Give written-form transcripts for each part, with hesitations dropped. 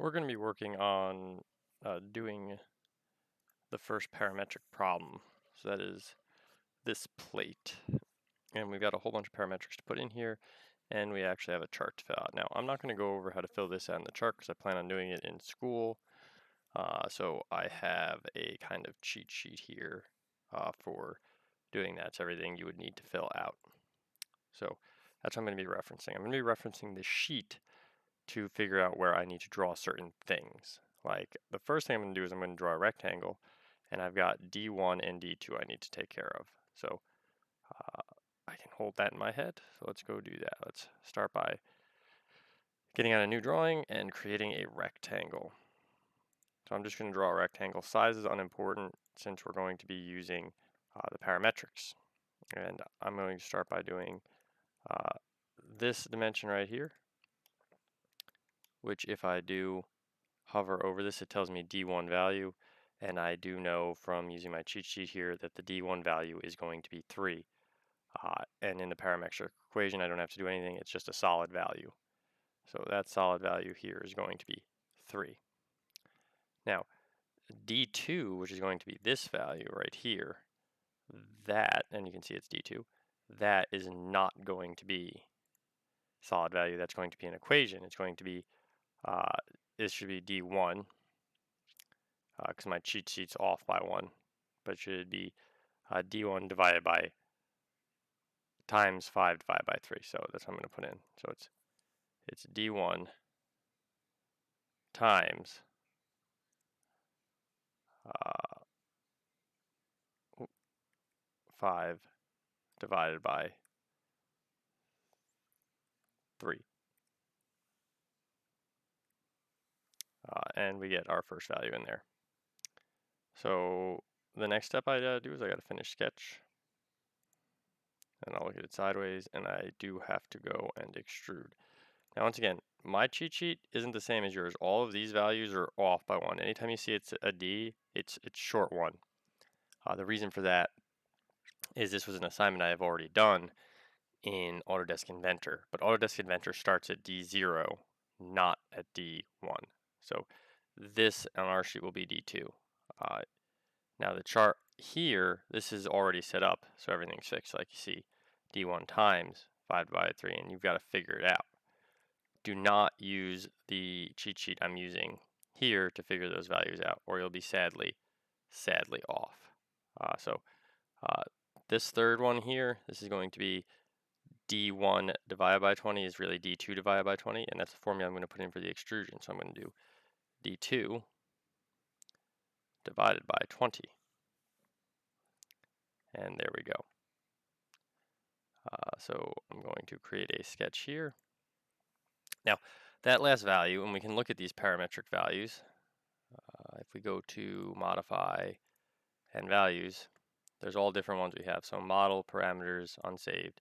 We're going to be working on doing the first parametric problem. So that is this plate. And we've got a whole bunch of parametrics to put in here, and we actually have a chart to fill out. Now, I'm not going to go over how to fill this out in the chart because I plan on doing it in school. So I have a kind of cheat sheet here for doing that. It's everything you would need to fill out. So that's what I'm going to be referencing. I'm going to be referencing the sheet to figure out where I need to draw certain things. Like the first thing I'm going to do is I'm going to draw a rectangle, and I've got D1 and D2 I need to take care of. So I can hold that in my head. So let's go do that. Let's start by getting out a new drawing and creating a rectangle. So I'm just going to draw a rectangle. Size is unimportant since we're going to be using the parametrics. And I'm going to start by doing this dimension right here, which if I do hover over this, it tells me D1 value, and I do know from using my cheat sheet here that the D1 value is going to be 3. And in the parametric equation, I don't have to do anything, it's just a solid value. So that solid value here is going to be 3. Now, D2, which is going to be this value right here, that, and you can see it's D2, that is not going to be solid value, that's going to be an equation. It's going to be, this should be D1, because my cheat sheet's off by 1, but it should be D1 divided by times 5 divided by 3. So that's what I'm going to put in. So it's D1 times 5 divided by 3. And we get our first value in there. So the next step I gotta do is I gotta finish sketch. And I'll look at it sideways, and I do have to go and extrude. Now once again, my cheat sheet isn't the same as yours. All of these values are off by 1. Anytime you see it's a D, it's short 1. The reason for that is this was an assignment I have already done in Autodesk Inventor, but Autodesk Inventor starts at D0, not at D1. So this on our sheet will be D2. Now the chart here, this is already set up, so everything's fixed. Like you see, D1 times 5 divided by 3, and you've got to figure it out. Do not use the cheat sheet I'm using here to figure those values out, or you'll be sadly off. This third one here, this is going to be D1 divided by 20 is really D2 divided by 20, and that's the formula I'm going to put in for the extrusion. So I'm going to do D2 divided by 20. And there we go. So I'm going to create a sketch here. Now, that last value, and we can look at these parametric values. If we go to modify and values, there's all different ones we have. So model, parameters, unsaved.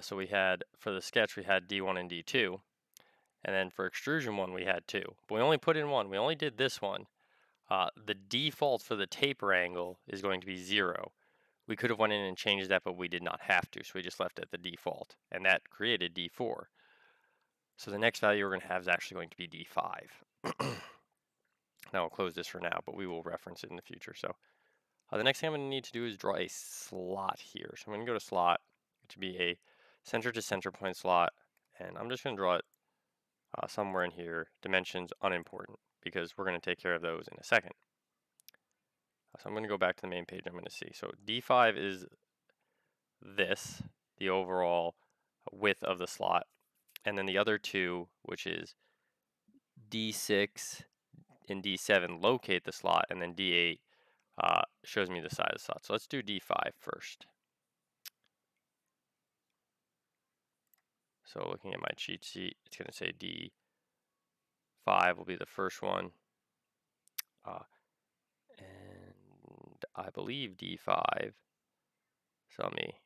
So we had, for the sketch, we had D1 and D2. And then for extrusion 1, we had 2. But we only put in 1. We only did this one. The default for the taper angle is going to be 0. We could have went in and changed that, but we did not have to. So we just left it at the default. And that created D4. So the next value we're going to have is actually going to be D5. Now I'll close this for now, but we will reference it in the future. So the next thing I'm going to need to do is draw a slot here. So I'm going to go to slot, which would be a center to center point slot. And I'm just going to draw it somewhere in here. Dimensions unimportant, because we're going to take care of those in a second. So I'm going to go back to the main page. I'm going to see. So D5 is this, the overall width of the slot. And then the other two, which is D6 and D7, locate the slot. And then D8 shows me the size of the slot. So let's do D5 first. So looking at my cheat sheet, it's going to say D5 will be the first one. And I believe D5, so let me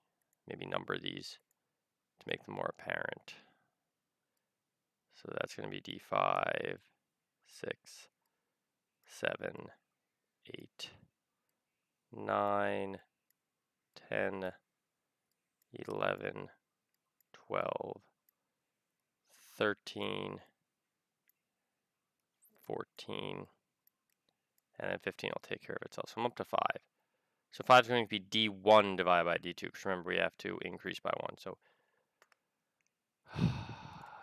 maybe number these to make them more apparent. So that's going to be D5, 6, 7, 8, 9, 10, 11, 12, 13, 14, and then 15 will take care of itself. So I'm up to 5. So 5 is going to be D1 divided by D2, because remember we have to increase by 1. So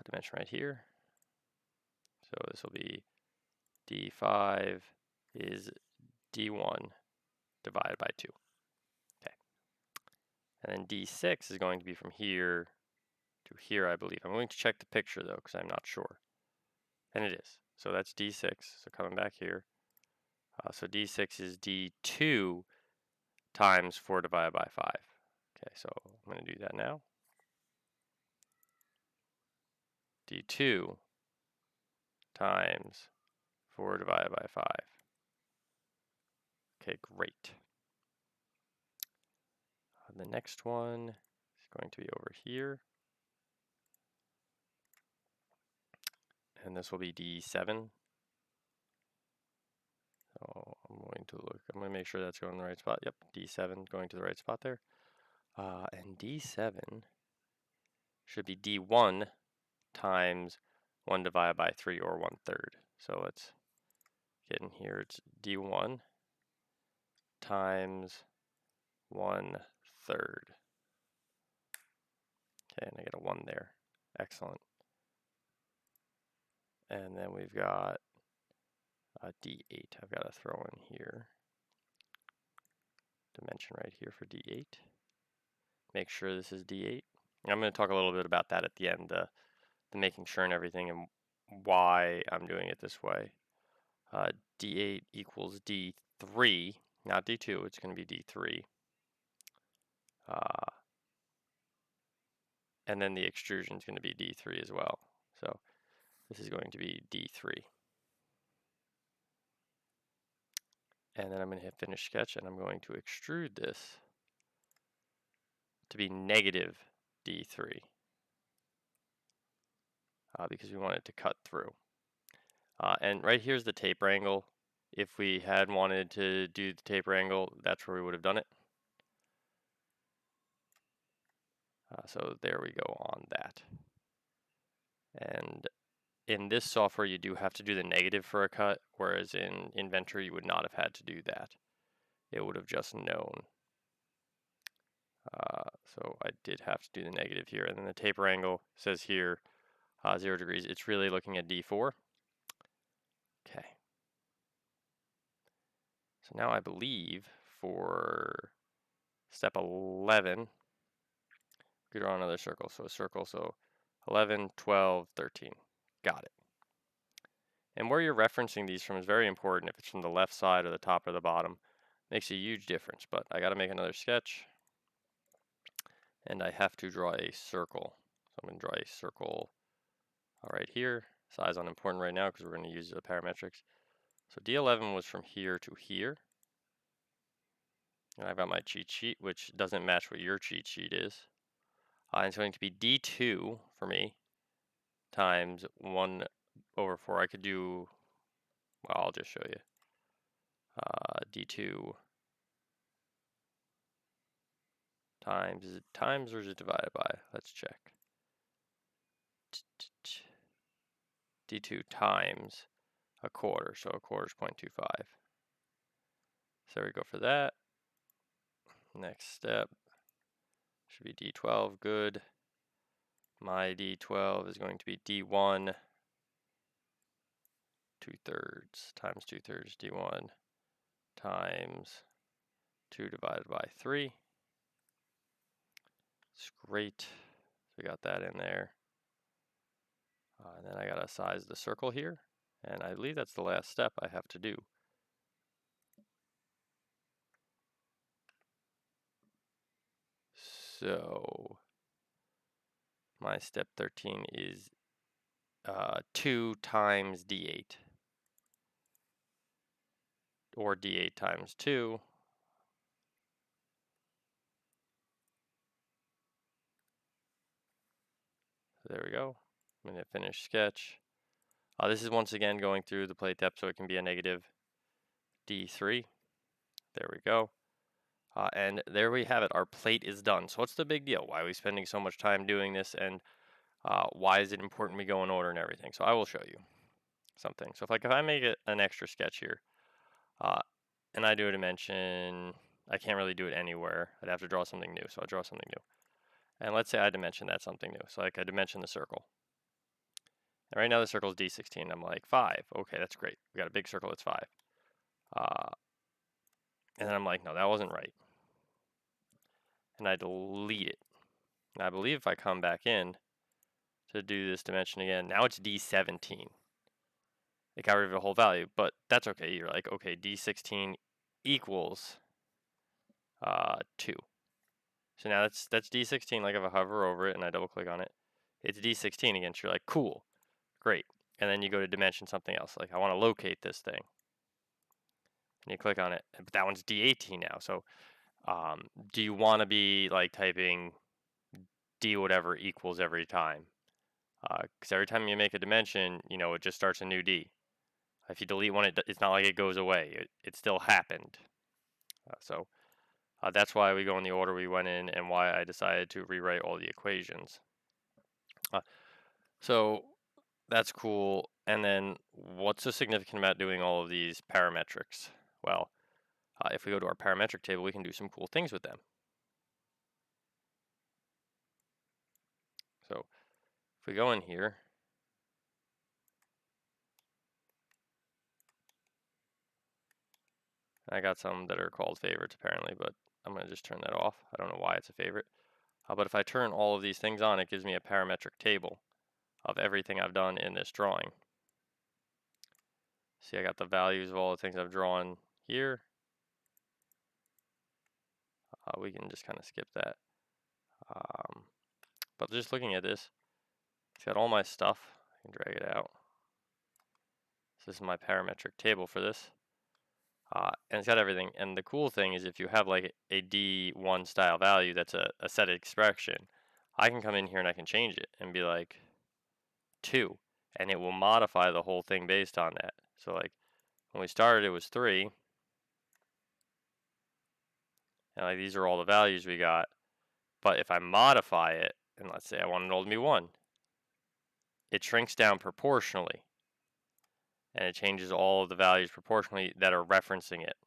dimension right here. So this will be D5 is D1 divided by 2. Okay. And then D6 is going to be from here to here, I believe. I'm going to check the picture though, because I'm not sure. And it is. So that's D6. So coming back here. So D6 is D2 times 4 divided by 5. Okay, so I'm going to do that now. D2 times 4 divided by 5. Okay, great. The next one is going to be over here. And this will be D7. So I'm going to look, I'm going to make sure that's going in the right spot. Yep, D7 going to the right spot there. And D7 should be D1 times 1 divided by 3, or 1/3. So let's get in here. It's D1 times 1/3. Okay, and I get a 1 there. Excellent. And then we've got a D8 I've got to throw in here. Dimension right here for D8. Make sure this is D8. I'm going to talk a little bit about that at the end, the making sure and everything, and why I'm doing it this way. D8 equals D3, not D2, it's going to be D3. And then the extrusion is going to be D3 as well. So this is going to be D3. And then I'm going to hit finish sketch, and I'm going to extrude this to be negative D3. Because we want it to cut through. And right here's the taper angle. If we had wanted to do the taper angle, that's where we would have done it. So there we go on that. And in this software, you do have to do the negative for a cut, whereas in Inventor, you would not have had to do that. It would have just known. So I did have to do the negative here. And then the taper angle says here, 0 degrees. It's really looking at D4. Okay. So now I believe for step 11, we draw another circle. So a circle, so 11, 12, 13. Got it. And where you're referencing these from is very important. If it's from the left side or the top or the bottom, makes a huge difference. But I got to make another sketch. And I have to draw a circle. So I'm going to draw a circle right here. Size unimportant right now because we're going to use the parametrics. So D11 was from here to here. And I've got my cheat sheet, which doesn't match what your cheat sheet is. And it's going to be D2 for me times 1/4. I could do, well, I'll just show you. D2 times, is it times or is it divided by? Let's check. D2 times 1/4, so 1/4 is 0.25. So there we go for that. Next step should be D12, good. My D12 is going to be D1 2/3 times 2/3 D1 times 2 divided by 3. It's great. So we got that in there. And then I gotta size the circle here, and I believe that's the last step I have to do. So my step 13 is 2 times D8, or D8 times 2. So there we go. I'm going to finish sketch. This is once again going through the plate depth, so it can be a negative D3. There we go. And there we have it. Our plate is done. So what's the big deal? Why are we spending so much time doing this? And why is it important we go in order and everything? So I will show you. something. So if I make it an extra sketch here, and I do a dimension, I can't really do it anywhere. I'd have to draw something new, so I'll draw something new. And let's say I dimension that something new. So like I dimension the circle. And right now the circle is D16. I'm like 5. Okay, that's great. We got a big circle that's 5. And then I'm like, no, that wasn't right. And I delete it. And I believe if I come back in to do this dimension again, now it's D17. It got rid of the whole value, but that's okay. You're like, okay, D16 equals 2. So now that's D16. Like if I hover over it and I double click on it, it's D16 again. So you're like, cool, great. And then you go to dimension something else. Like I want to locate this thing. And you click on it, but that one's D18 now. So do you want to be like typing D whatever equals every time? Because every time you make a dimension, it just starts a new D. If you delete one, it's not like it goes away. It still happened. So that's why we go in the order we went in and why I decided to rewrite all the equations. So that's cool. And then what's so significant about doing all of these parametrics? Well, if we go to our parametric table, we can do some cool things with them. So if we go in here, I got some that are called favorites apparently, but I'm going to just turn that off. I don't know why it's a favorite. But if I turn all of these things on, it gives me a parametric table of everything I've done in this drawing. See, I got the values of all the things I've drawn here. We can just kind of skip that. But just looking at this, it's got all my stuff. I can drag it out. So this is my parametric table for this. And it's got everything. And the cool thing is if you have like a D1 style value that's a set expression, I can come in here and I can change it and be like 2. And it will modify the whole thing based on that. So like when we started it was 3. And like these are all the values we got. But if I modify it, and let's say I want it all to be 1, it shrinks down proportionally. And it changes all of the values proportionally that are referencing it.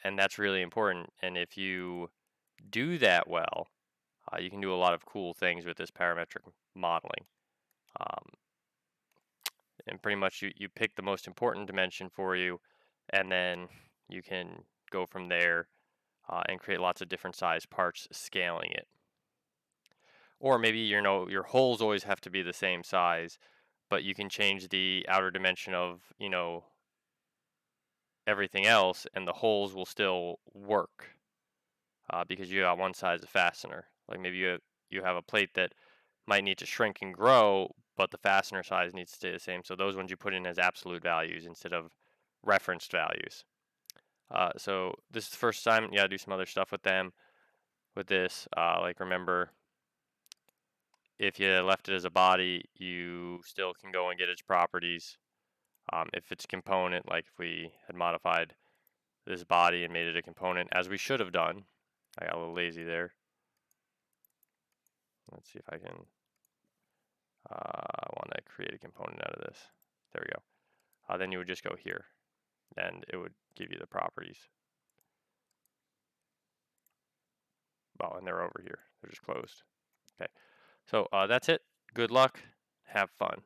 And that's really important. And if you do that well, you can do a lot of cool things with this parametric modeling. And pretty much you pick the most important dimension for you, and then you can go from there and create lots of different size parts, scaling it. Or maybe your holes always have to be the same size, but you can change the outer dimension of everything else, and the holes will still work because you got one size of fastener. Like maybe you have a plate that might need to shrink and grow, but the fastener size needs to stay the same. So those ones you put in as absolute values instead of referenced values. So this is the first time. You gotta do some other stuff with them. With this, like remember, if you left it as a body, you still can go and get its properties. If it's a component, like if we had modified this body and made it a component, as we should have done. I got a little lazy there. Let's see if I can. I want to create a component out of this. There we go. Then you would just go here, and it would give you the properties. Oh, and they're over here. They're just closed. Okay. So that's it. Good luck. Have fun.